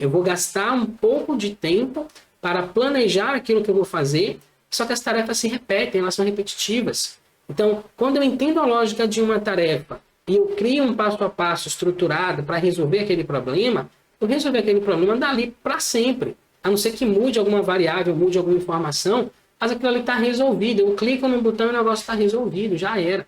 Eu vou gastar um pouco de tempo para planejar aquilo que eu vou fazer, só que as tarefas se repetem, elas são repetitivas. Então, quando eu entendo a lógica de uma tarefa e eu crio um passo a passo estruturado para resolver aquele problema, eu resolver aquele problema dali para sempre. A não ser que mude alguma variável, mude alguma informação, mas aquilo ali está resolvido. Eu clico no botão e o negócio está resolvido, já era.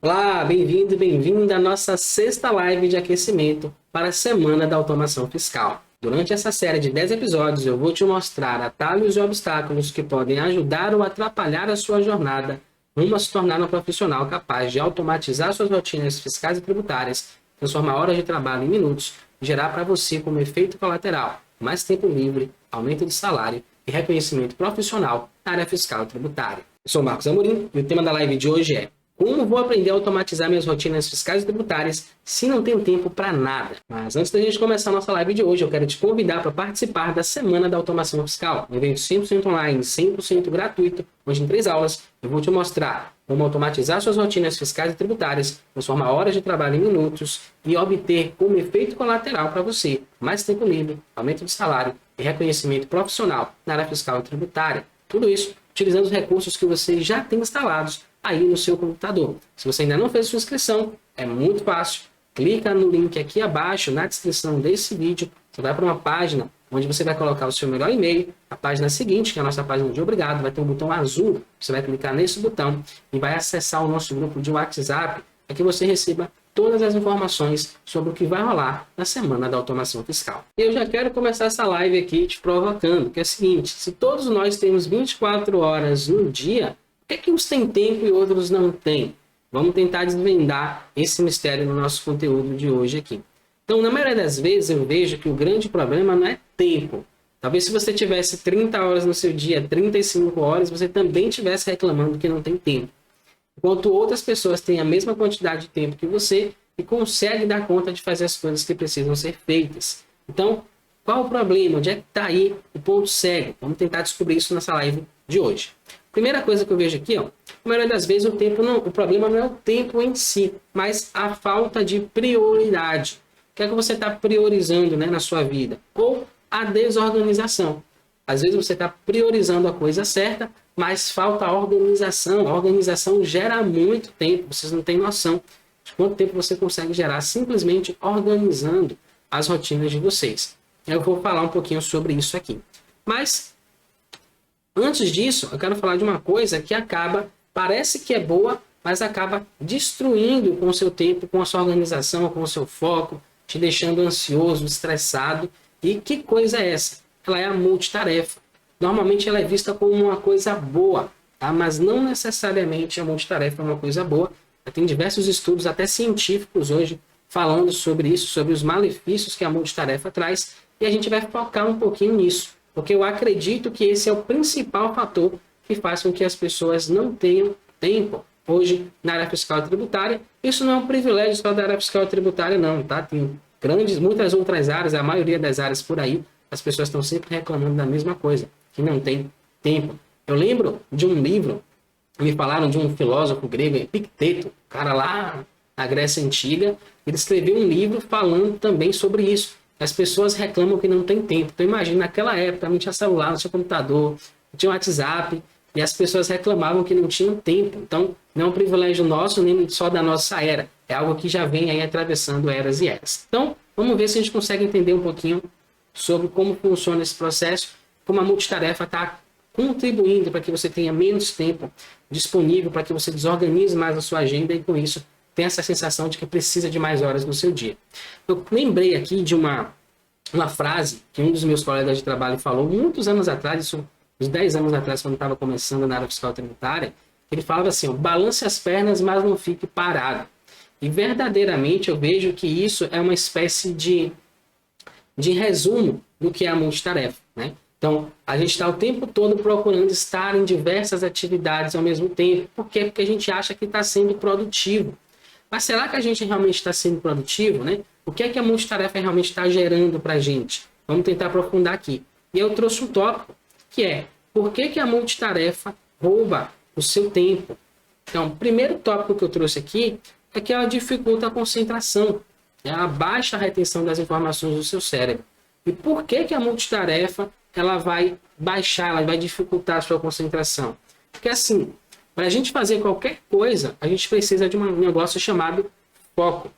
Olá, bem-vindo e bem-vinda à nossa sexta live de aquecimento para a Semana da Automação Fiscal. Durante essa série de 10 episódios, eu vou te mostrar atalhos e obstáculos que podem ajudar ou atrapalhar a sua jornada rumo a se tornar um profissional capaz de automatizar suas rotinas fiscais e tributárias, transformar horas de trabalho em minutos e gerar para você como efeito colateral mais tempo livre, aumento de salário e reconhecimento profissional na área fiscal e tributária. Eu sou Marcos Amorim e o tema da live de hoje é: como vou aprender a automatizar minhas rotinas fiscais e tributárias se não tenho tempo para nada? Mas antes da gente começar a nossa live de hoje, eu quero te convidar para participar da Semana da Automação Fiscal, um evento 100% online, 100% gratuito, onde em 3 aulas eu vou te mostrar como automatizar suas rotinas fiscais e tributárias, transformar horas de trabalho em minutos e obter como efeito colateral para você mais tempo livre, aumento de salário e reconhecimento profissional na área fiscal e tributária. Tudo isso utilizando os recursos que você já tem instalados aí no seu computador. Se você ainda não fez sua inscrição, é muito fácil. Clica no link aqui abaixo, na descrição desse vídeo. Você vai para uma página onde você vai colocar o seu melhor e-mail. A página seguinte, que é a nossa página de obrigado, vai ter um botão azul. Você vai clicar nesse botão e vai acessar o nosso grupo de WhatsApp para que você receba todas as informações sobre o que vai rolar na Semana da Automação Fiscal. Eu já quero começar essa live aqui te provocando, que é o seguinte: se todos nós temos 24 horas no dia, por que uns têm tempo e outros não têm? Vamos tentar desvendar esse mistério no nosso conteúdo de hoje aqui. Então, na maioria das vezes, eu vejo que o grande problema não é tempo. Talvez se você tivesse 30 horas no seu dia, 35 horas, você também estivesse reclamando que não tem tempo. Enquanto outras pessoas têm a mesma quantidade de tempo que você e conseguem dar conta de fazer as coisas que precisam ser feitas. Então, qual o problema? Onde é que está aí o ponto cego? Vamos tentar descobrir isso nessa live de hoje. Primeira coisa que eu vejo aqui, a maioria das vezes o problema não é o tempo em si, mas a falta de prioridade. O que é que você está priorizando, na sua vida? Ou a desorganização. Às vezes você está priorizando a coisa certa, mas falta organização. A organização gera muito tempo, vocês não têm noção de quanto tempo você consegue gerar simplesmente organizando as rotinas de vocês. Eu vou falar um pouquinho sobre isso aqui. Mas antes disso, eu quero falar de uma coisa que parece que é boa, mas acaba destruindo com o seu tempo, com a sua organização, com o seu foco, te deixando ansioso, estressado. E que coisa é essa? Ela é a multitarefa. Normalmente ela é vista como uma coisa boa, tá? Mas não necessariamente a multitarefa é uma coisa boa. Tem diversos estudos, até científicos hoje, falando sobre isso, sobre os malefícios que a multitarefa traz, e a gente vai focar um pouquinho nisso. Porque eu acredito que esse é o principal fator que faz com que as pessoas não tenham tempo hoje na área fiscal e tributária. Isso não é um privilégio só da área fiscal e tributária, não, tá? Tem muitas outras áreas, a maioria das áreas por aí, as pessoas estão sempre reclamando da mesma coisa, que não tem tempo. Eu lembro de um livro, me falaram de um filósofo grego, Epicteto, cara lá na Grécia Antiga, ele escreveu um livro falando também sobre isso. As pessoas reclamam que não tem tempo. Então imagina, naquela época não tinha celular, não tinha computador, não tinha WhatsApp, e as pessoas reclamavam que não tinham tempo. Então não é um privilégio nosso, nem só da nossa era. É algo que já vem aí atravessando eras e eras. Então vamos ver se a gente consegue entender um pouquinho sobre como funciona esse processo, como a multitarefa está contribuindo para que você tenha menos tempo disponível, para que você desorganize mais a sua agenda e com isso tem essa sensação de que precisa de mais horas no seu dia. Eu lembrei aqui de uma frase que um dos meus colegas de trabalho falou muitos anos atrás, isso uns 10 anos atrás, quando estava começando na área fiscal tributária, ele falava assim: balance as pernas, mas não fique parado. E verdadeiramente eu vejo que isso é uma espécie de resumo do que é a multitarefa, Então, a gente está o tempo todo procurando estar em diversas atividades ao mesmo tempo. Por quê? Porque a gente acha que está sendo produtivo. Mas será que a gente realmente está sendo produtivo, O que é que a multitarefa realmente está gerando para a gente? Vamos tentar aprofundar aqui. E eu trouxe um tópico, que é: por que a multitarefa rouba o seu tempo? Então, o primeiro tópico que eu trouxe aqui é que ela dificulta a concentração, ela baixa a retenção das informações do seu cérebro. E por que a multitarefa ela vai baixar, ela vai dificultar a sua concentração? Porque assim, para a gente fazer qualquer coisa, a gente precisa de um negócio chamado foco.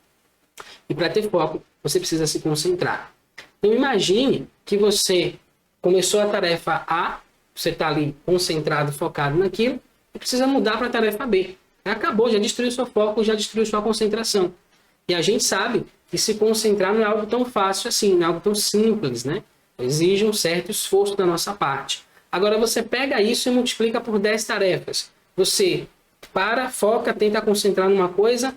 E para ter foco, você precisa se concentrar. Então imagine que você começou a tarefa A, você está ali concentrado, focado naquilo, e precisa mudar para a tarefa B. Acabou, já destruiu seu foco, já destruiu sua concentração. E a gente sabe que se concentrar não é algo tão fácil assim, não é algo tão simples, né? Exige um certo esforço da nossa parte. Agora você pega isso e multiplica por 10 tarefas. Você foca, tenta concentrar numa coisa,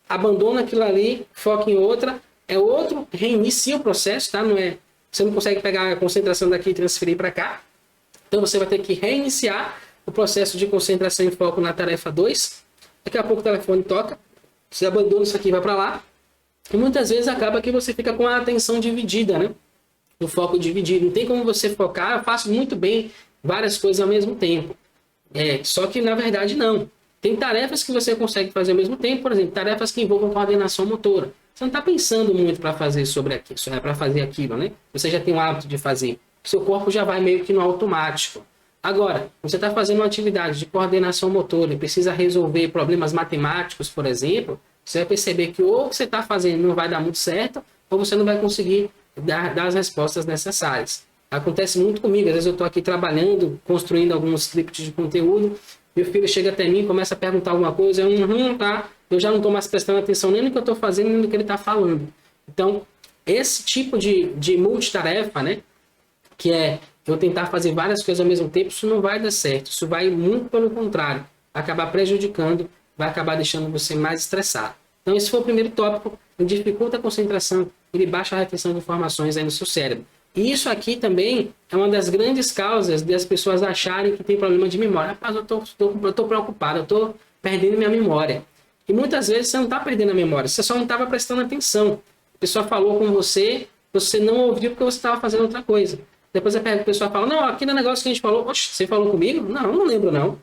abandona aquilo ali, foca em outra, reinicia o processo, tá? Você não consegue pegar a concentração daqui e transferir para cá. Então você vai ter que reiniciar o processo de concentração e foco na tarefa 2. Daqui a pouco o telefone toca, você abandona isso aqui e vai para lá. E muitas vezes acaba que você fica com a atenção dividida, né? O foco dividido. Não tem como você focar, eu faço muito bem várias coisas ao mesmo tempo. Só que na verdade não. Tem tarefas que você consegue fazer ao mesmo tempo, por exemplo, tarefas que envolvam coordenação motora. Você não está pensando muito para fazer para fazer aquilo, né? Você já tem o hábito de fazer. Seu corpo já vai meio que no automático. Agora, você está fazendo uma atividade de coordenação motora e precisa resolver problemas matemáticos, por exemplo, você vai perceber que ou o que você está fazendo não vai dar muito certo, ou você não vai conseguir dar as respostas necessárias. Acontece muito comigo, às vezes eu estou aqui trabalhando, construindo alguns scripts de conteúdo, meu filho chega até mim, começa a perguntar alguma coisa, eu já não estou mais prestando atenção nem no que eu estou fazendo, nem no que ele está falando. Então, esse tipo de multitarefa, né, que é eu tentar fazer várias coisas ao mesmo tempo, isso não vai dar certo. Isso vai muito pelo contrário. Vai acabar prejudicando, vai acabar deixando você mais estressado. Então esse foi o primeiro tópico. Ele dificulta a concentração, ele baixa a retenção de informações aí no seu cérebro. E isso aqui também é uma das grandes causas das pessoas acharem que tem problema de memória. Rapaz, eu tô preocupado, eu estou perdendo minha memória. E muitas vezes você não está perdendo a memória, você só não estava prestando atenção. A pessoa falou com você, você não ouviu porque você estava fazendo outra coisa. Depois a pessoa fala, não, aquele negócio que a gente falou, oxe, você falou comigo? Não lembro não.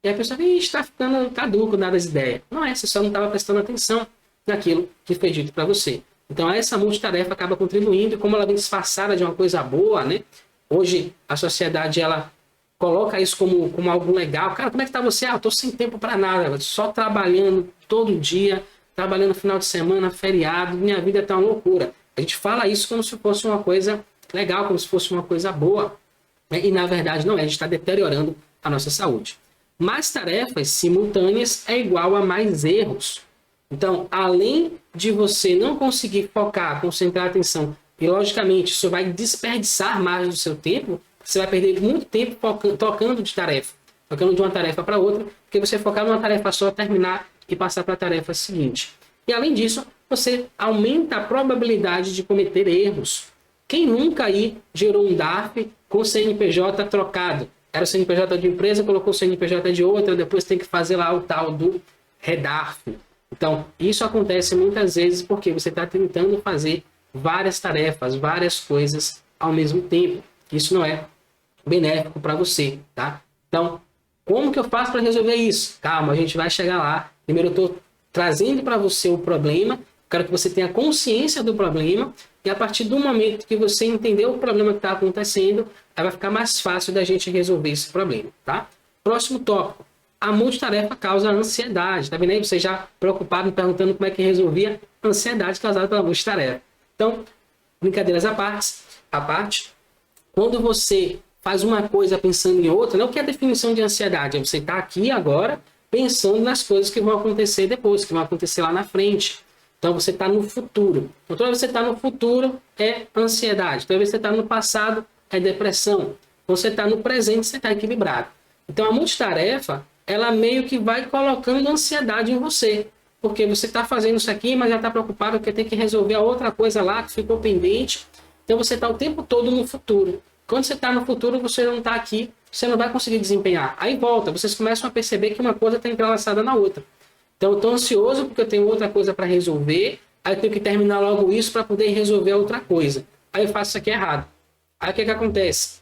E a pessoa, está ficando caduco, nada de ideia. Não é, você só não estava prestando atenção naquilo que foi dito para você. Então essa multitarefa acaba contribuindo, e como ela vem disfarçada de uma coisa boa, né? Hoje a sociedade, ela coloca isso como algo legal. Cara, como é que tá você? Eu tô sem tempo para nada, só trabalhando todo dia, trabalhando no final de semana, feriado, minha vida tá uma loucura. A gente fala isso como se fosse uma coisa legal, como se fosse uma coisa boa, né? E na verdade não é, a gente está deteriorando a nossa saúde. Mais tarefas simultâneas é igual a mais erros. Então, além de você não conseguir focar, concentrar a atenção, e logicamente isso vai desperdiçar mais do seu tempo, você vai perder muito tempo tocando de uma tarefa para outra, porque você focar numa tarefa só, terminar e passar para a tarefa seguinte. E além disso, você aumenta a probabilidade de cometer erros. Quem nunca aí gerou um DARF com CNPJ trocado? Era o CNPJ de empresa, colocou o CNPJ de outra, depois tem que fazer lá o tal do redarf. Então, isso acontece muitas vezes porque você está tentando fazer várias tarefas, várias coisas ao mesmo tempo. Isso não é benéfico para você, tá? Então, como que eu faço para resolver isso? Calma, a gente vai chegar lá. Primeiro eu estou trazendo para você o problema, quero que você tenha consciência do problema, e a partir do momento que você entendeu o problema que está acontecendo, aí vai ficar mais fácil da gente resolver esse problema, tá? Próximo tópico. A multitarefa causa ansiedade. Tá vendo aí? Você já preocupado, me perguntando como é que resolvia a ansiedade causada pela multitarefa. Então, brincadeiras à parte, quando você faz uma coisa pensando em outra, né? O que é a definição de ansiedade? É você estar aqui agora pensando nas coisas que vão acontecer depois, que vão acontecer lá na frente. Então você está no futuro. Então, toda vez que você está no futuro é ansiedade. Toda vez que você está no passado é depressão. Quando você está no presente, você está equilibrado. Então a multitarefa, ela meio que vai colocando ansiedade em você. Porque você está fazendo isso aqui, mas já está preocupado porque tem que resolver a outra coisa lá que ficou pendente. Então você está o tempo todo no futuro. Quando você está no futuro, você não está aqui, você não vai conseguir desempenhar. Aí volta, vocês começam a perceber que uma coisa está entrelaçada na outra. Então eu estou ansioso porque eu tenho outra coisa para resolver, aí eu tenho que terminar logo isso para poder resolver a outra coisa. Aí eu faço isso aqui errado. Aí o que acontece?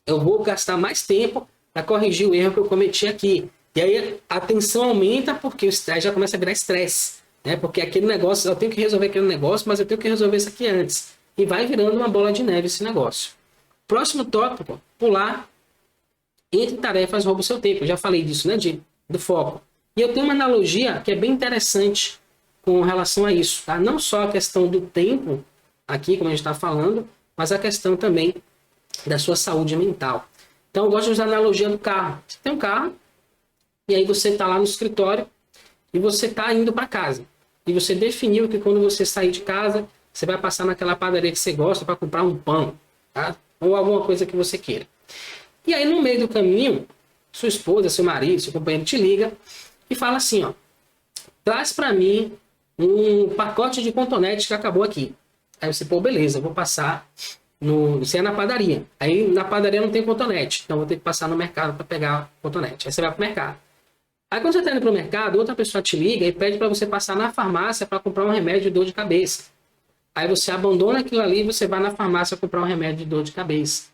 Eu vou gastar mais tempo para corrigir o erro que eu cometi aqui. E aí a tensão aumenta porque o estresse já começa a virar estresse. né? Porque aquele negócio, eu tenho que resolver aquele negócio, mas eu tenho que resolver isso aqui antes. E vai virando uma bola de neve esse negócio. Próximo tópico, pular entre tarefas rouba o seu tempo. Eu já falei disso, né, do foco. E eu tenho uma analogia que é bem interessante com relação a isso, tá? Não só a questão do tempo, aqui, como a gente está falando, mas a questão também da sua saúde mental. Então, eu gosto de usar a analogia do carro. Você tem um carro, e aí você está lá no escritório, e você está indo para casa. E você definiu que quando você sair de casa, você vai passar naquela padaria que você gosta para comprar um pão, tá? Ou alguma coisa que você queira. E aí, no meio do caminho, sua esposa, seu marido, seu companheiro te liga e fala assim, ó, traz para mim um pacote de cotonete que acabou aqui. Aí você, pô, beleza, eu vou passar você é na padaria. Aí na padaria não tem cotonete, então vou ter que passar no mercado para pegar o cotonete. Aí você vai pro mercado. Aí quando você está indo pro mercado, outra pessoa te liga e pede para você passar na farmácia para comprar um remédio de dor de cabeça. Aí você abandona aquilo ali e você vai na farmácia comprar um remédio de dor de cabeça.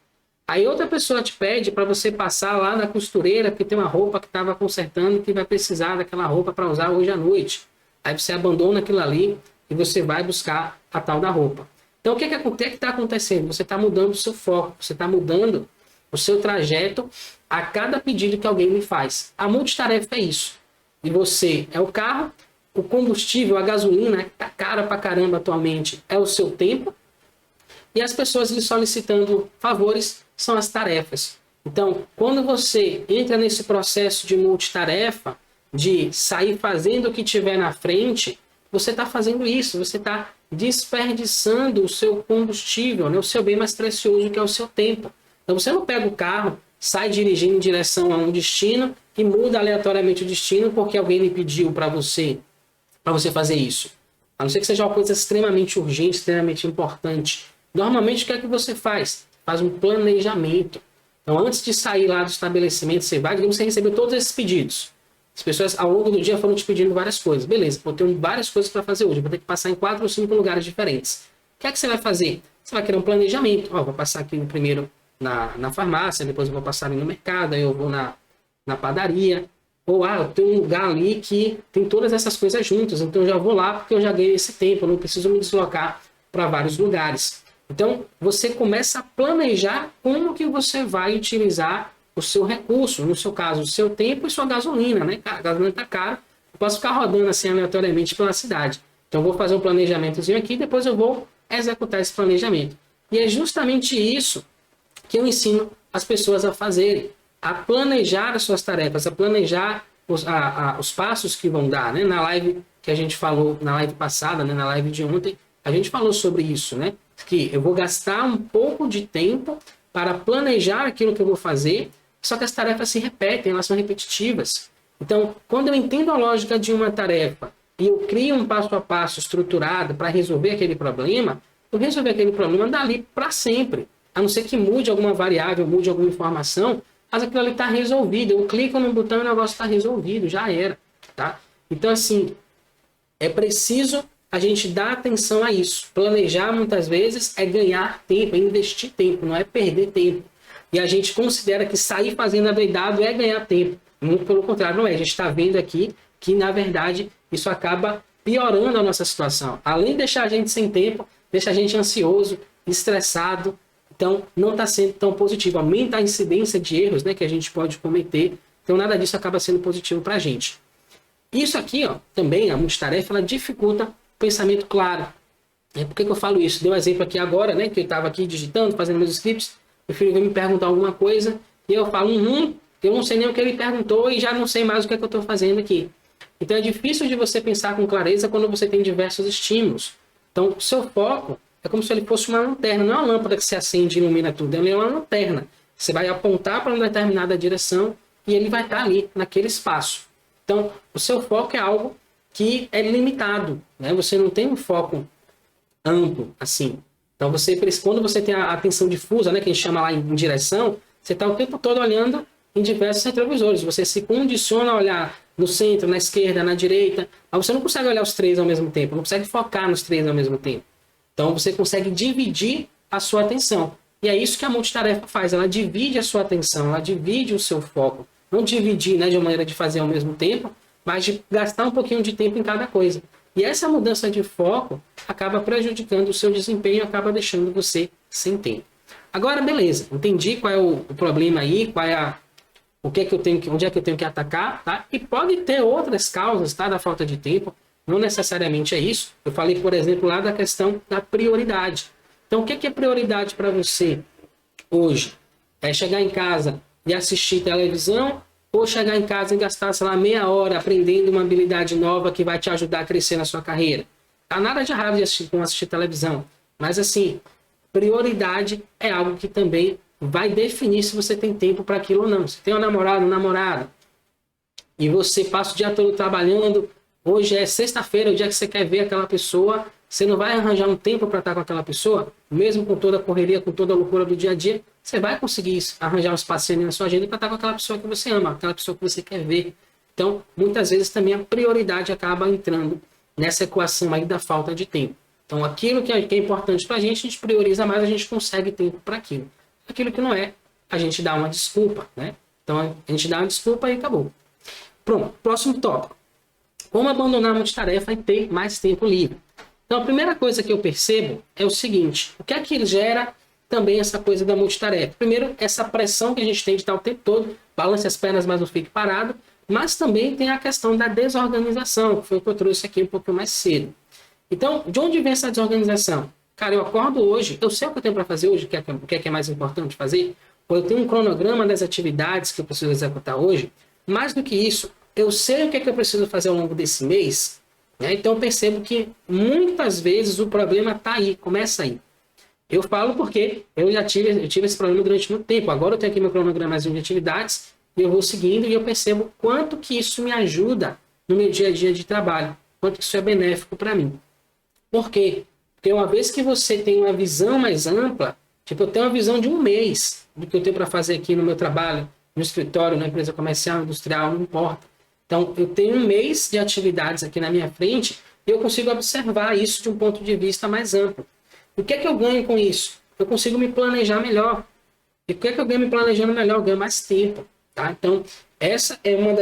Aí outra pessoa te pede para você passar lá na costureira porque tem uma roupa que estava consertando que vai precisar daquela roupa para usar hoje à noite. Aí você abandona aquilo ali e você vai buscar a tal da roupa. Então o que está acontecendo? Você está mudando o seu foco, você está mudando o seu trajeto a cada pedido que alguém lhe faz. A multitarefa é isso. E você é o carro, o combustível, a gasolina, que está cara pra caramba atualmente, é o seu tempo. E as pessoas lhe solicitando favores são as tarefas. Então, quando você entra nesse processo de multitarefa, de sair fazendo o que tiver na frente, você está fazendo isso, você está desperdiçando o seu combustível, né? O seu bem mais precioso, que é o seu tempo. Então, você não pega o carro, sai dirigindo em direção a um destino e muda aleatoriamente o destino porque alguém lhe pediu para você fazer isso. A não ser que seja uma coisa extremamente urgente, extremamente importante. Normalmente, o que é que você faz? Faz um planejamento. Então, antes de sair lá do estabelecimento, você vai, digamos que você recebeu todos esses pedidos. As pessoas, ao longo do dia, foram te pedindo várias coisas. Beleza, eu tenho várias coisas para fazer hoje. Eu vou ter que passar em 4 ou 5 lugares diferentes. O que é que você vai fazer? Você vai criar um planejamento. Ó, vou passar aqui primeiro na farmácia, depois eu vou passar ali no mercado, aí eu vou na padaria. Ou, eu tenho um lugar ali que tem todas essas coisas juntas. Então, eu já vou lá porque eu já ganhei esse tempo. Eu não preciso me deslocar para vários lugares. Então, você começa a planejar como que você vai utilizar o seu recurso, no seu caso, o seu tempo e sua gasolina, né? A gasolina está cara, eu posso ficar rodando assim aleatoriamente pela cidade. Então, eu vou fazer um planejamentozinho aqui, depois eu vou executar esse planejamento. E é justamente isso que eu ensino as pessoas a fazerem, a planejar as suas tarefas, a planejar os passos que vão dar, né? Na live que a gente falou, na live passada, né? Na live de ontem, a gente falou sobre isso, né? Que eu vou gastar um pouco de tempo para planejar aquilo que eu vou fazer, só que as tarefas se repetem, elas são repetitivas. Então, quando eu entendo a lógica de uma tarefa e eu crio um passo a passo estruturado para resolver aquele problema, eu resolver aquele problema dali para sempre. A não ser que mude alguma variável, mude alguma informação, mas aquilo ali está resolvido. Eu clico no botão e o negócio está resolvido, já era. Tá? Então, assim, é preciso a gente dar atenção a isso. Planejar, muitas vezes, é ganhar tempo, é investir tempo, não é perder tempo. E a gente considera que sair fazendo adoidado é ganhar tempo. Muito pelo contrário, não é. A gente está vendo aqui que, na verdade, isso acaba piorando a nossa situação. Além de deixar a gente sem tempo, deixa a gente ansioso, estressado. Então, não está sendo tão positivo. Aumenta a incidência de erros, né, que a gente pode cometer. Então, nada disso acaba sendo positivo para a gente. Isso aqui, ó, também, a multitarefa, ela dificulta o pensamento claro. Por que eu falo isso? Dei um exemplo aqui agora, né, que eu estava aqui digitando, fazendo meus scripts. Meu filho veio me perguntar alguma coisa e eu falo, eu não sei nem o que ele perguntou e já não sei mais o que é que eu estou fazendo aqui. Então, é difícil de você pensar com clareza quando você tem diversos estímulos. Então, o seu foco é como se ele fosse uma lanterna, não é uma lâmpada que se acende e ilumina tudo, ele é uma lanterna. Você vai apontar para uma determinada direção e ele vai estar ali, naquele espaço. Então, o seu foco é algo que é limitado, né? Você não tem um foco amplo, assim. Então, quando você tem a atenção difusa, né, que a gente chama lá em direção, você está o tempo todo olhando em diversos retrovisores. Você se condiciona a olhar no centro, na esquerda, na direita, mas você não consegue olhar os três ao mesmo tempo, não consegue focar nos três ao mesmo tempo. Então, você consegue dividir a sua atenção. E é isso que a multitarefa faz. Ela divide a sua atenção, ela divide o seu foco. Não dividir, né, de uma maneira de fazer ao mesmo tempo, mas de gastar um pouquinho de tempo em cada coisa. E essa mudança de foco acaba prejudicando o seu desempenho, acaba deixando você sem tempo. Agora, beleza, entendi qual é o problema aí, qual é o que é que eu tenho que, onde é que eu tenho que atacar, tá? E pode ter outras causas, tá, da falta de tempo, não necessariamente é isso. Eu falei, por exemplo, lá da questão da prioridade. Então, o que é prioridade para você hoje? É chegar em casa e assistir televisão, ou chegar em casa e gastar, sei lá, meia hora aprendendo uma habilidade nova que vai te ajudar a crescer na sua carreira? Tá nada de errado de assistir televisão, mas assim, prioridade é algo que também vai definir se você tem tempo para aquilo ou não. Se tem um namorado, e você passa o dia todo trabalhando, hoje é sexta-feira, o dia que você quer ver aquela pessoa, você não vai arranjar um tempo para estar com aquela pessoa, mesmo com toda a correria, com toda a loucura do dia a dia, você vai conseguir arranjar um espacinho na sua agenda para estar com aquela pessoa que você ama, aquela pessoa que você quer ver. Então, muitas vezes também a prioridade acaba entrando nessa equação aí da falta de tempo. Então, aquilo que é importante para a gente prioriza mais, a gente consegue tempo para aquilo. Aquilo que não é, a gente dá uma desculpa, né? Então, a gente dá uma desculpa e acabou. Pronto, próximo tópico. Como abandonar a multitarefa e ter mais tempo livre? Então, a primeira coisa que eu percebo é o seguinte: o que é que gera também essa coisa da multitarefa? Primeiro, essa pressão que a gente tem de estar o tempo todo, balance as pernas, mas não fique parado, mas também tem a questão da desorganização, que foi o que eu trouxe aqui um pouco mais cedo. Então, de onde vem essa desorganização? Cara, eu acordo hoje, eu sei o que eu tenho para fazer hoje, o que é mais importante fazer, ou eu tenho um cronograma das atividades que eu preciso executar hoje. Mais do que isso, eu sei o que é que eu preciso fazer ao longo desse mês, né? Então eu percebo que muitas vezes o problema está aí, começa aí. Eu falo porque eu tive esse problema durante muito tempo. Agora eu tenho aqui meu cronograma de atividades, e eu vou seguindo e eu percebo quanto que isso me ajuda no meu dia a dia de trabalho, quanto que isso é benéfico para mim. Por quê? Porque uma vez que você tem uma visão mais ampla, tipo, eu tenho uma visão de um mês do que eu tenho para fazer aqui no meu trabalho, no escritório, na empresa comercial, industrial, não importa. Então, eu tenho um mês de atividades aqui na minha frente e eu consigo observar isso de um ponto de vista mais amplo. O que é que eu ganho com isso? Eu consigo me planejar melhor. E o que é que eu ganho me planejando melhor? Eu ganho mais tempo. Tá? Então, essa é uma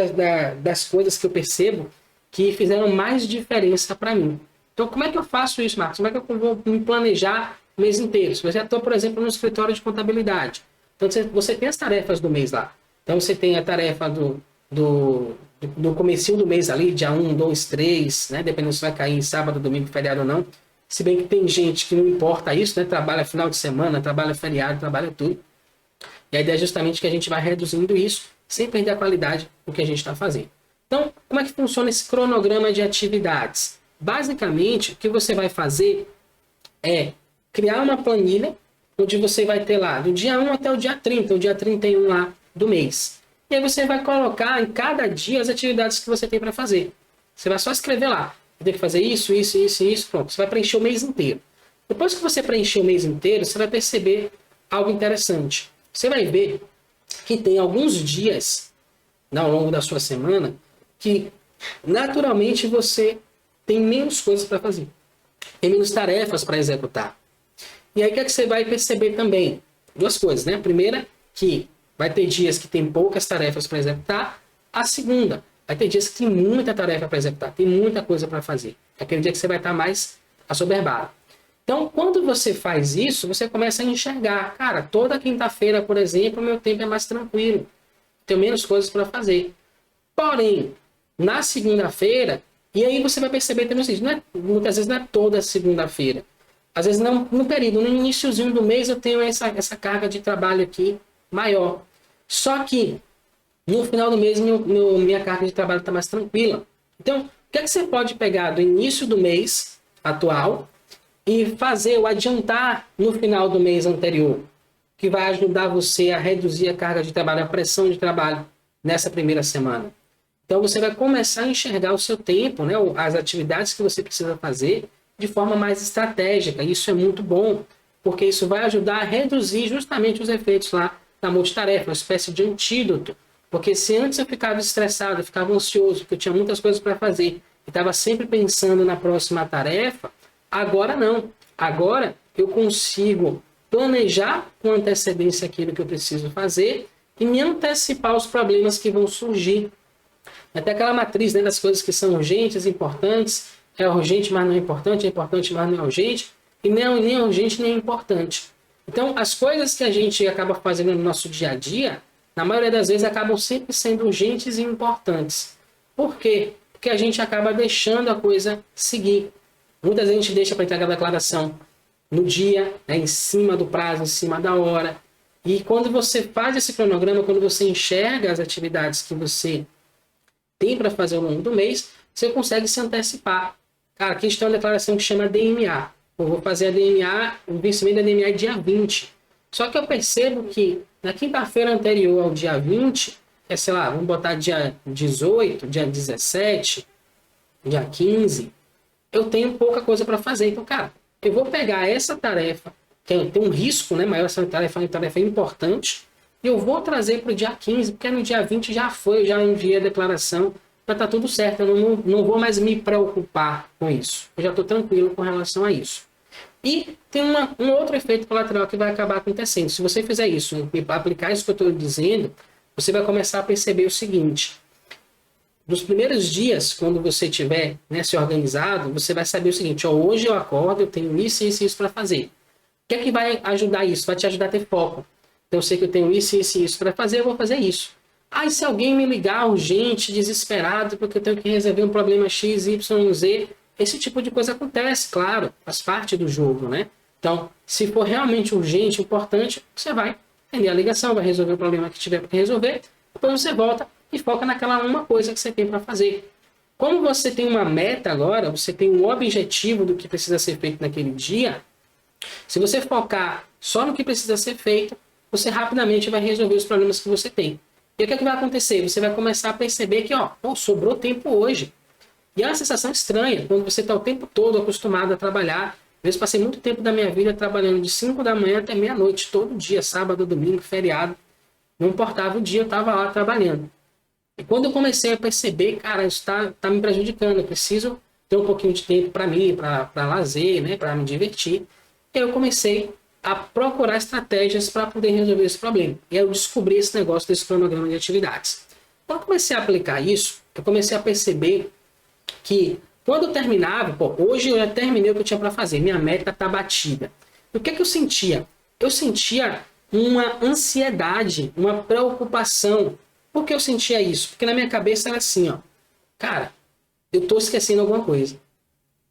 das coisas que eu percebo que fizeram mais diferença para mim. Então, como é que eu faço isso, Marcos? Como é que eu vou me planejar o mês inteiro? Se você atua, por exemplo, no escritório de contabilidade, então você tem as tarefas do mês lá. Então, você tem a tarefa do comecinho do mês ali, dia 1, 2, 3, né? Dependendo se vai cair em sábado, domingo, feriado ou não. Se bem que tem gente que não importa isso, né? Trabalha final de semana, trabalha feriado, trabalha tudo. E a ideia é justamente que a gente vai reduzindo isso, sem perder a qualidade do que a gente está fazendo. Então, como é que funciona esse cronograma de atividades? Basicamente, o que você vai fazer é criar uma planilha onde você vai ter lá do dia 1 até o dia 30, o dia 31 lá do mês. E aí você vai colocar em cada dia as atividades que você tem para fazer. Você vai só escrever lá. Eu tenho que fazer isso, isso, isso e isso. Pronto, você vai preencher o mês inteiro. Depois que você preencher o mês inteiro, você vai perceber algo interessante. Você vai ver que tem alguns dias ao longo da sua semana que naturalmente você tem menos coisas para fazer. Tem menos tarefas para executar. E aí o que é que você vai perceber também? Duas coisas, né? A primeira, que vai ter dias que tem poucas tarefas para executar. A segunda, vai ter dias que tem muita tarefa para executar. Tem muita coisa para fazer. É aquele dia que você vai estar mais assoberbado. Então, quando você faz isso, você começa a enxergar. Cara, toda quinta-feira, por exemplo, meu tempo é mais tranquilo. Tenho menos coisas para fazer. Porém, na segunda-feira, e aí você vai perceber também o seguinte, muitas vezes não é toda segunda-feira. Às vezes não, no período, no iniciozinho do mês eu tenho essa carga de trabalho aqui maior. Só que no final do mês minha carga de trabalho está mais tranquila. Então, o que é que você pode pegar do início do mês atual e fazer o adiantar no final do mês anterior, que vai ajudar você a reduzir a carga de trabalho, a pressão de trabalho nessa primeira semana. Então você vai começar a enxergar o seu tempo, né, as atividades que você precisa fazer de forma mais estratégica. Isso é muito bom, porque isso vai ajudar a reduzir justamente os efeitos lá da multitarefa, uma espécie de antídoto. Porque se antes eu ficava estressado, eu ficava ansioso, porque eu tinha muitas coisas para fazer, e estava sempre pensando na próxima tarefa, agora não. Agora eu consigo planejar com antecedência aquilo que eu preciso fazer e me antecipar aos problemas que vão surgir. Até aquela matriz, né, das coisas que são urgentes, importantes, é urgente, mas não é importante, mas não é urgente, e nem é urgente, nem é importante. Então, as coisas que a gente acaba fazendo no nosso dia a dia, na maioria das vezes, acabam sempre sendo urgentes e importantes. Por quê? Porque a gente acaba deixando a coisa seguir. Muitas vezes a gente deixa para entregar a declaração no dia, né, em cima do prazo, em cima da hora. E quando você faz esse cronograma, quando você enxerga as atividades que você tem para fazer ao longo do mês, você consegue se antecipar. Cara, aqui está uma declaração que chama DMA. Eu vou fazer a DMA, o vencimento da DMA é dia 20. Só que eu percebo que na quinta-feira anterior ao dia 20, sei lá, vamos botar dia 18, dia 17, dia 15, eu tenho pouca coisa para fazer. Então, cara, eu vou pegar essa tarefa, que tem um risco, né, maior, essa tarefa é uma tarefa importante, e eu vou trazer para o dia 15, porque no dia 20 já foi, eu já enviei a declaração, já está tudo certo, eu não vou mais me preocupar com isso. Eu já estou tranquilo com relação a isso. E tem um outro efeito colateral que vai acabar acontecendo. Se você fizer isso, aplicar isso que eu estou dizendo, você vai começar a perceber o seguinte: nos primeiros dias, quando você estiver, né, se organizado, você vai saber o seguinte: ó, hoje eu acordo, eu tenho isso, isso e isso para fazer. O que é que vai ajudar isso? Vai te ajudar a ter foco. Então eu sei que eu tenho isso, isso e isso para fazer, eu vou fazer isso. Ah, e se alguém me ligar urgente, desesperado, porque eu tenho que resolver um problema X, Y, Z, esse tipo de coisa acontece, claro, faz parte do jogo, né? Então, se for realmente urgente, importante, você vai atender a ligação, vai resolver o problema que tiver para resolver, depois você volta e foca naquela uma coisa que você tem para fazer. Como você tem uma meta agora, você tem um objetivo do que precisa ser feito naquele dia, se você focar só no que precisa ser feito, você rapidamente vai resolver os problemas que você tem. E o que é que vai acontecer? Você vai começar a perceber que, ó, sobrou tempo hoje. E é uma sensação estranha, quando você está o tempo todo acostumado a trabalhar. Às vezes passei muito tempo da minha vida trabalhando de 5 da manhã até meia-noite, todo dia, sábado, domingo, feriado. Não importava o dia, eu estava lá trabalhando. E quando eu comecei a perceber, cara, isso tá me prejudicando, eu preciso ter um pouquinho de tempo para mim, para lazer, né, para me divertir. E eu comecei a procurar estratégias para poder resolver esse problema. E aí eu descobri esse negócio desse cronograma de atividades. Quando eu comecei a aplicar isso, eu comecei a perceber que quando eu terminava, hoje eu já terminei o que eu tinha para fazer, minha meta está batida. E o que é que eu sentia? Eu sentia uma ansiedade, uma preocupação. Por que eu sentia isso? Porque na minha cabeça era assim, ó, cara, eu estou esquecendo alguma coisa.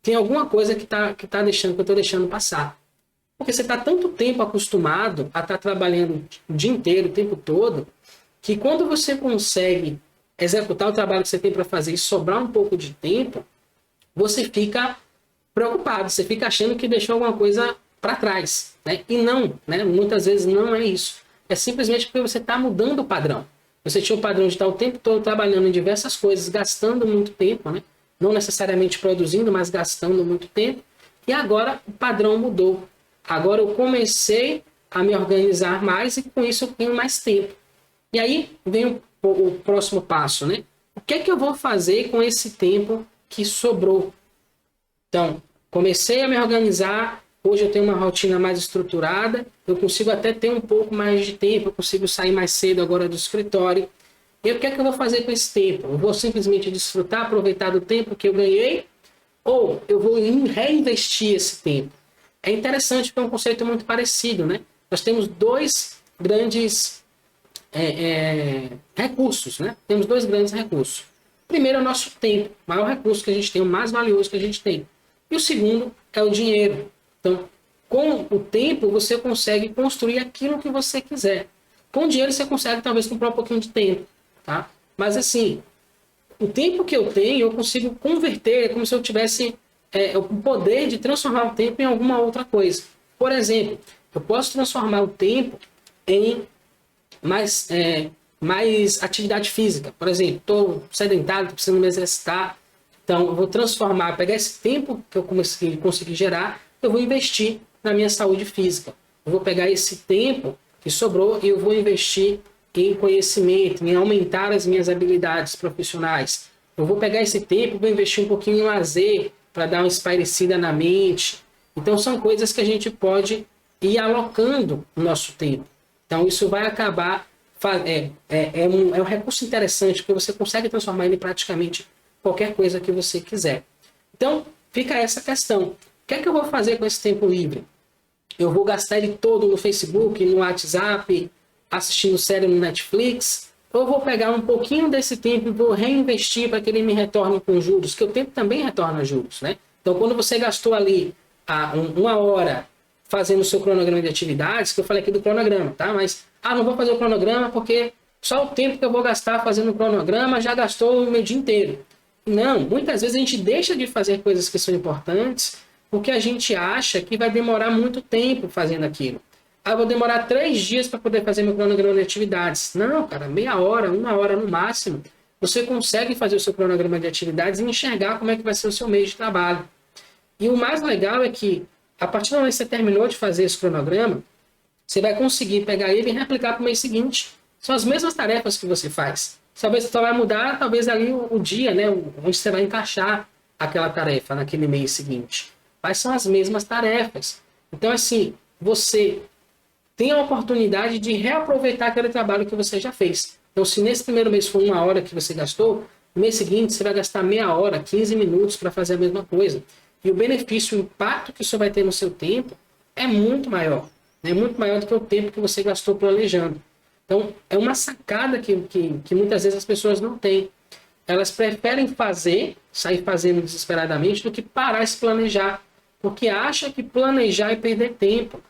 Tem alguma coisa que eu estou deixando passar. Porque você está tanto tempo acostumado a estar trabalhando o dia inteiro, o tempo todo, que quando você consegue executar o trabalho que você tem para fazer e sobrar um pouco de tempo, você fica preocupado, você fica achando que deixou alguma coisa para trás, né? E não, né? Muitas vezes não é isso. É simplesmente porque você está mudando o padrão. Você tinha o padrão de estar o tempo todo trabalhando em diversas coisas, gastando muito tempo, né? Não necessariamente produzindo, mas gastando muito tempo. E agora o padrão mudou. Agora eu comecei a me organizar mais e com isso eu tenho mais tempo. E aí vem o próximo passo, né? O que é que eu vou fazer com esse tempo que sobrou? Então, comecei a me organizar, hoje eu tenho uma rotina mais estruturada, eu consigo até ter um pouco mais de tempo, eu consigo sair mais cedo agora do escritório. E o que é que eu vou fazer com esse tempo? Eu vou simplesmente desfrutar, aproveitar do tempo que eu ganhei, ou eu vou reinvestir esse tempo? É interessante porque é um conceito muito parecido, né? Nós temos dois grandes recursos, né? Temos dois grandes recursos. O primeiro é o nosso tempo, o maior recurso que a gente tem, o mais valioso que a gente tem. E o segundo é o dinheiro. Então, com o tempo, você consegue construir aquilo que você quiser. Com o dinheiro, você consegue talvez comprar um pouquinho de tempo, tá? Mas assim, o tempo que eu tenho, eu consigo converter, é como se eu tivesse o poder de transformar o tempo em alguma outra coisa. Por exemplo, eu posso transformar o tempo em mais atividade física. Por exemplo, estou sedentário, estou precisando me exercitar. Então, eu vou transformar, pegar esse tempo que eu consegui gerar, eu vou investir na minha saúde física. Eu vou pegar esse tempo que sobrou e eu vou investir em conhecimento, em aumentar as minhas habilidades profissionais. Eu vou pegar esse tempo e vou investir um pouquinho em lazer, para dar uma espairecida na mente. Então, são coisas que a gente pode ir alocando no nosso tempo. Então, isso vai acabar... É um recurso interessante, porque você consegue transformar ele em praticamente qualquer coisa que você quiser. Então, fica essa questão. O que é que eu vou fazer com esse tempo livre? Eu vou gastar ele todo no Facebook, no WhatsApp, assistindo série no Netflix? Ou eu vou pegar um pouquinho desse tempo e vou reinvestir para que ele me retorne com juros? Que o tempo também retorna juros, né? Então, quando você gastou ali uma hora fazendo o seu cronograma de atividades, que eu falei aqui do cronograma, tá? Mas, não vou fazer o cronograma porque só o tempo que eu vou gastar fazendo o cronograma já gastou o meu dia inteiro. Não, muitas vezes a gente deixa de fazer coisas que são importantes porque a gente acha que vai demorar muito tempo fazendo aquilo. Eu vou demorar 3 dias para poder fazer meu cronograma de atividades. Não, cara, meia hora, 1 hora no máximo. Você consegue fazer o seu cronograma de atividades e enxergar como é que vai ser o seu mês de trabalho. E o mais legal é que, a partir do momento que você terminou de fazer esse cronograma, você vai conseguir pegar ele e replicar para o mês seguinte. São as mesmas tarefas que você faz. Talvez só vai mudar, talvez ali o dia, né, onde você vai encaixar aquela tarefa naquele mês seguinte. Mas são as mesmas tarefas. Então, assim, você tem a oportunidade de reaproveitar aquele trabalho que você já fez. Então, se nesse primeiro mês for 1 hora que você gastou, no mês seguinte você vai gastar meia hora, 15 minutos para fazer a mesma coisa. E o benefício, o impacto que isso vai ter no seu tempo é muito maior. É muito maior do que o tempo que você gastou planejando. Então, é uma sacada que muitas vezes as pessoas não têm. Elas preferem sair fazendo desesperadamente, do que parar e se planejar. Porque acha que planejar é perder tempo.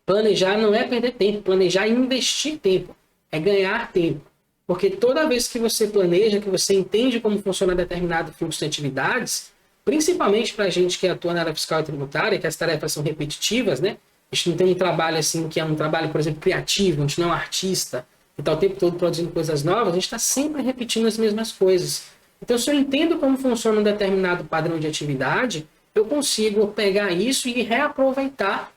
Planejar não é perder tempo. Planejar é investir tempo. É ganhar tempo. Porque toda vez que você planeja, que você entende como funciona determinado fluxo de atividades, principalmente para a gente que atua na área fiscal e tributária, que as tarefas são repetitivas, né? A gente não tem um trabalho assim, que é um trabalho, por exemplo, criativo, a gente não é um artista, e está o tempo todo produzindo coisas novas, a gente está sempre repetindo as mesmas coisas. Então, se eu entendo como funciona um determinado padrão de atividade, eu consigo pegar isso e reaproveitar.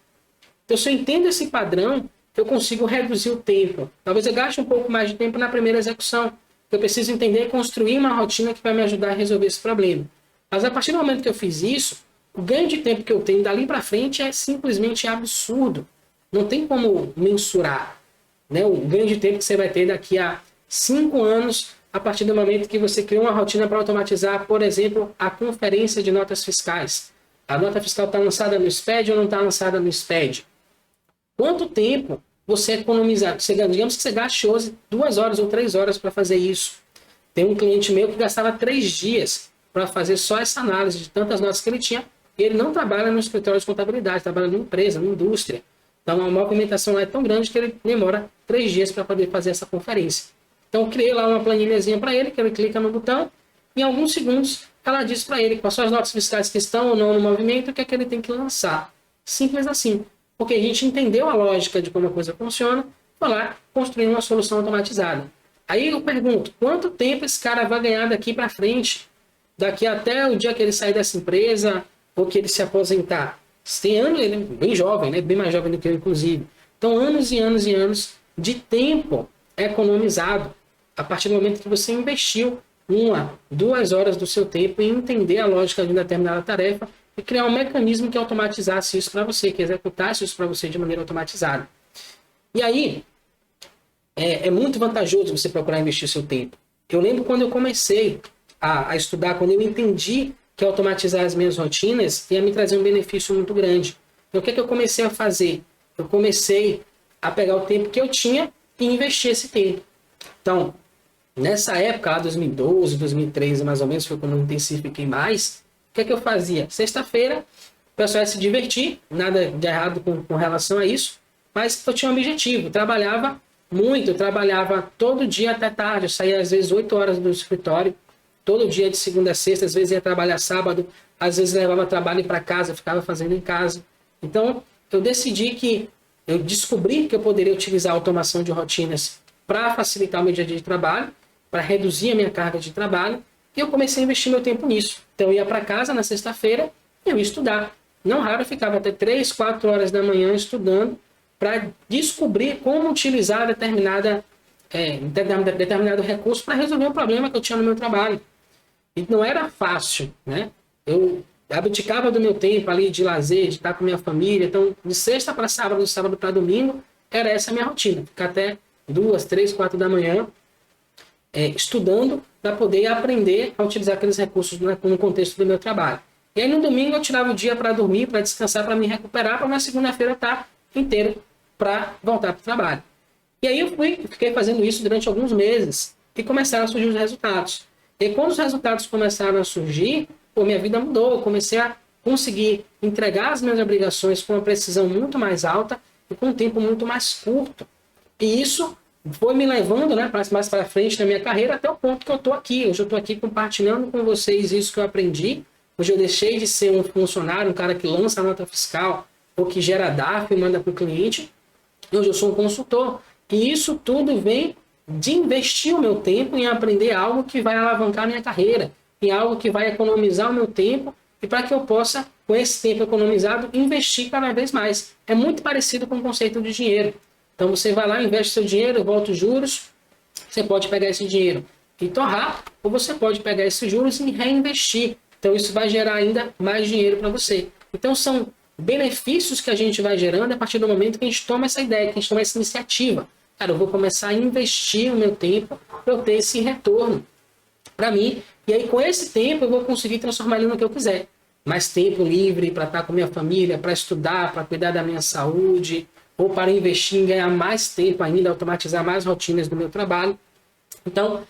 Então, se eu entendo esse padrão, eu consigo reduzir o tempo. Talvez eu gaste um pouco mais de tempo na primeira execução. Eu preciso entender e construir uma rotina que vai me ajudar a resolver esse problema. Mas a partir do momento que eu fiz isso, o ganho de tempo que eu tenho dali para frente é simplesmente absurdo. Não tem como mensurar, né, o ganho de tempo que você vai ter daqui a 5 anos, a partir do momento que você criou uma rotina para automatizar, por exemplo, a conferência de notas fiscais. A nota fiscal está lançada no SPED ou não está lançada no SPED? Quanto tempo você economizar? Digamos que você gaste hoje 2 horas ou 3 horas para fazer isso. Tem um cliente meu que gastava 3 dias para fazer só essa análise de tantas notas que ele tinha. E ele não trabalha no escritório de contabilidade, trabalha numa empresa, numa indústria. Então a movimentação lá é tão grande que ele demora 3 dias para poder fazer essa conferência. Então eu criei lá uma planilhazinha para ele, que ele clica no botão, em alguns segundos ela diz para ele quais são as notas fiscais que estão ou não no movimento, o que é que ele tem que lançar. Simples assim. Porque a gente entendeu a lógica de como a coisa funciona, foi lá construir uma solução automatizada. Aí eu pergunto, quanto tempo esse cara vai ganhar daqui para frente? Daqui até o dia que ele sair dessa empresa ou que ele se aposentar? Tem anos, ele é bem jovem, né? Bem mais jovem do que eu, inclusive. Então, anos e anos e anos de tempo economizado a partir do momento que você investiu 2 horas do seu tempo em entender a lógica de uma determinada tarefa e criar um mecanismo que automatizasse isso para você, que executasse isso para você de maneira automatizada. E aí, é muito vantajoso você procurar investir seu tempo. Eu lembro quando eu comecei a estudar, quando eu entendi que automatizar as minhas rotinas ia me trazer um benefício muito grande. Então, o que eu comecei a fazer? Eu comecei a pegar o tempo que eu tinha e investir esse tempo. Então, nessa época, lá 2012, 2013, mais ou menos, foi quando eu intensifiquei mais. O que eu fazia? Sexta-feira, o pessoal ia se divertir, nada de errado com relação a isso, mas eu tinha um objetivo. Eu trabalhava muito, eu trabalhava todo dia até tarde, eu saía às vezes 8 horas do escritório, todo dia de segunda a sexta, às vezes ia trabalhar sábado, às vezes levava trabalho para casa, ficava fazendo em casa. Então, eu descobri que eu poderia utilizar a automação de rotinas para facilitar o meu dia a dia de trabalho, para reduzir a minha carga de trabalho, e eu comecei a investir meu tempo nisso. Então, eu ia para casa na sexta-feira e eu ia estudar. Não raro, eu ficava até 3, 4 horas da manhã estudando para descobrir como utilizar determinado recurso para resolver um problema que eu tinha no meu trabalho. E não era fácil, né? Eu abdicava do meu tempo ali de lazer, de estar com minha família. Então, de sexta para sábado, de sábado para domingo, era essa a minha rotina. Ficar até 2, 3, 4 da manhã estudando para poder aprender a utilizar aqueles recursos no contexto do meu trabalho. E aí no domingo eu tirava o dia para dormir, para descansar, para me recuperar, para na segunda-feira estar inteiro para voltar para o trabalho. E aí eu fiquei fazendo isso durante alguns meses e começaram a surgir os resultados. E quando os resultados começaram a surgir, minha vida mudou. Eu comecei a conseguir entregar as minhas obrigações com uma precisão muito mais alta e com um tempo muito mais curto. E isso foi me levando, né, mais para frente na minha carreira até o ponto que eu estou aqui. Hoje eu estou aqui compartilhando com vocês isso que eu aprendi. Hoje eu deixei de ser um funcionário, um cara que lança a nota fiscal ou que gera DARF e manda para o cliente. Hoje eu sou um consultor. E isso tudo vem de investir o meu tempo em aprender algo que vai alavancar a minha carreira, em algo que vai economizar o meu tempo e para que eu possa, com esse tempo economizado, investir cada vez mais. É muito parecido com o conceito de dinheiro. Então você vai lá, investe seu dinheiro, volta os juros, você pode pegar esse dinheiro e torrar, ou você pode pegar esses juros e reinvestir. Então isso vai gerar ainda mais dinheiro para você. Então são benefícios que a gente vai gerando a partir do momento que a gente toma essa ideia, que a gente toma essa iniciativa. Cara, eu vou começar a investir o meu tempo para eu ter esse retorno para mim. E aí com esse tempo eu vou conseguir transformar ele no que eu quiser. Mais tempo livre para estar com minha família, para estudar, para cuidar da minha saúde, ou para investir em ganhar mais tempo ainda, automatizar mais rotinas do meu trabalho. Então,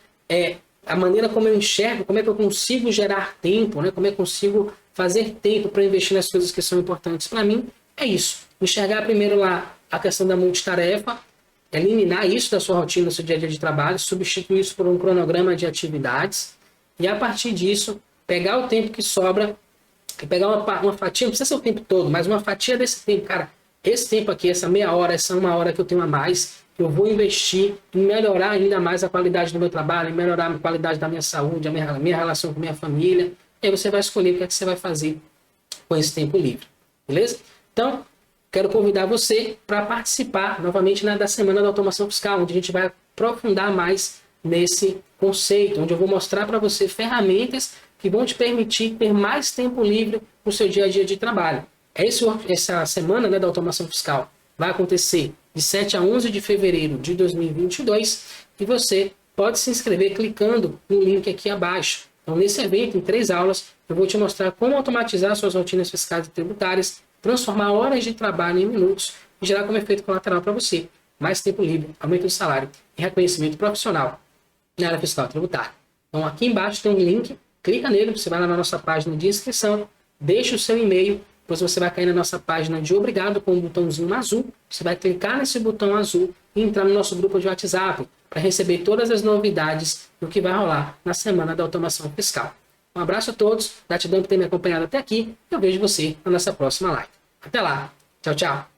a maneira como eu enxergo, como é que eu consigo gerar tempo, né? Como é que eu consigo fazer tempo para investir nas coisas que são importantes para mim, é isso. Enxergar primeiro lá a questão da multitarefa, eliminar isso da sua rotina, do seu dia a dia de trabalho, substituir isso por um cronograma de atividades e a partir disso, pegar o tempo que sobra e pegar uma fatia, não precisa ser o tempo todo, mas uma fatia desse tempo, cara, esse tempo aqui, essa meia hora, essa uma hora que eu tenho a mais, eu vou investir em melhorar ainda mais a qualidade do meu trabalho, em melhorar a qualidade da minha saúde, a minha relação com a minha família. E aí você vai escolher o que é que você vai fazer com esse tempo livre. Beleza? Então, quero convidar você para participar novamente da Semana da Automação Fiscal, onde a gente vai aprofundar mais nesse conceito, onde eu vou mostrar para você ferramentas que vão te permitir ter mais tempo livre no seu dia a dia de trabalho. Essa semana, né, da automação fiscal vai acontecer de 7 a 11 de fevereiro de 2022 e você pode se inscrever clicando no link aqui abaixo. Então, nesse evento, em 3 aulas, eu vou te mostrar como automatizar suas rotinas fiscais e tributárias, transformar horas de trabalho em minutos e gerar como efeito colateral para você mais tempo livre, aumento de salário e reconhecimento profissional na área fiscal e tributária. Então, aqui embaixo tem um link, clica nele, você vai lá na nossa página de inscrição, deixa o seu e-mail. Depois você vai cair na nossa página de obrigado com o botãozinho azul. Você vai clicar nesse botão azul e entrar no nosso grupo de WhatsApp para receber todas as novidades do que vai rolar na Semana da Automação Fiscal. Um abraço a todos, gratidão por ter me acompanhado até aqui. Eu vejo você na nossa próxima live. Até lá. Tchau, tchau.